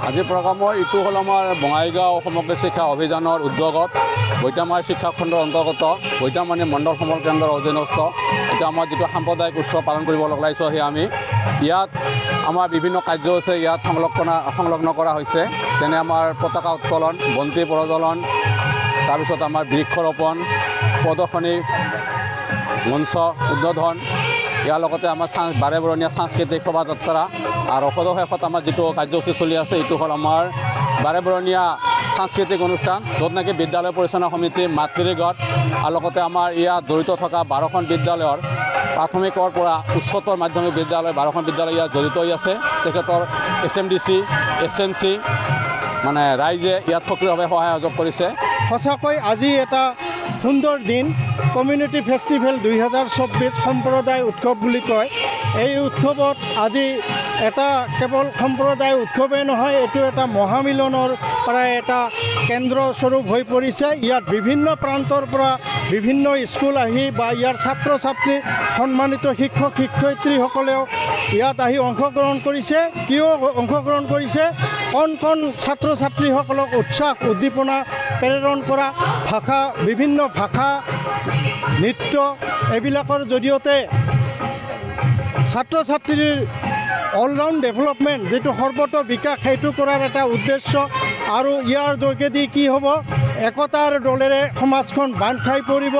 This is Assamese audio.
আজিৰ প্ৰগ্ৰামৰ এইটো হ'ল আমাৰ বঙাইগাঁও সমগ্ৰ শিক্ষা অভিযানৰ উদ্যোগত বৈতামাৰী শিক্ষা খণ্ডৰ অন্তৰ্গত বৈতামাৰী মণ্ডল সমল কেন্দ্ৰৰ অধীনস্থ এতিয়া আমাৰ যিটো সাম্প্ৰদায়িক উৎসৱ পালন কৰিব ওলাইছোঁ সেই আমি ইয়াত আমাৰ বিভিন্ন কাৰ্যসূচী ইয়াত সংলগ্ন কৰা হৈছে। যেনে আমাৰ পতাকা উত্তোলন, বন্তি প্ৰজ্বলন, তাৰপিছত আমাৰ বৃক্ষৰোপণ, প্ৰদৰ্শনী, মঞ্চ উদ্বোধন, ইয়াৰ লগতে আমাৰ বাৰেবৰণীয়া সাংস্কৃতিক শোভাযাত্ৰা আৰু শেষত আমাৰ যিটো কাৰ্যসূচী চলি আছে এইটো হ'ল আমাৰ বাৰেবৰণীয়া সাংস্কৃতিক অনুষ্ঠান, য'ত নেকি বিদ্যালয় পৰিচালনা সমিতি, মাতৃগত আৰু লগতে আমাৰ ইয়াত জড়িত থকা 12খন বিদ্যালয়ৰ প্ৰাথমিকৰ পৰা উচ্চতৰ মাধ্যমিক বিদ্যালয় 12খন বিদ্যালয় ইয়াত জড়িত হৈ আছে। তেখেতৰ SMDC, SMC মানে ৰাইজে ইয়াত সক্ৰিয়ভাৱে সহায় সহযোগ কৰিছে। সঁচাকৈ আজি এটা সুন্দৰ দিন। কমিউনিটি ফেষ্টিভেল 2024 সম্প্ৰদায় উৎসৱ বুলি কয়। এই উৎসৱত আজি এটা কেৱল সম্প্ৰদায় উৎসৱেই নহয়, এইটো এটা মহামিলনৰ পৰা এটা কেন্দ্ৰস্বৰূপ হৈ পৰিছে। ইয়াত বিভিন্ন প্ৰান্তৰ পৰা বিভিন্ন স্কুল আহি বা ইয়াৰ ছাত্ৰ ছাত্ৰী, সন্মানিত শিক্ষক শিক্ষয়িত্ৰীসকলেও ইয়াত আহি অংশগ্ৰহণ কৰিছে। কিয় অংশগ্ৰহণ কৰিছে? কণ কণ ছাত্ৰ ছাত্ৰীসকলক উৎসাহ উদ্দীপনা প্ৰেৰণ কৰা ভাষা, বিভিন্ন ভাষা, নৃত্য এইবিলাকৰ জৰিয়তে ছাত্ৰ ছাত্ৰীৰ অলৰাউণ্ড ডেভেলপমেণ্ট, যিটো সৰ্বত্ৰ বিকাশ, সেইটো কৰাৰ এটা উদ্দেশ্য। আৰু ইয়াৰ যোগেদি কি হ'ব? একতাৰ দলেৰে সমাজখন বান্ধ খাই পৰিব।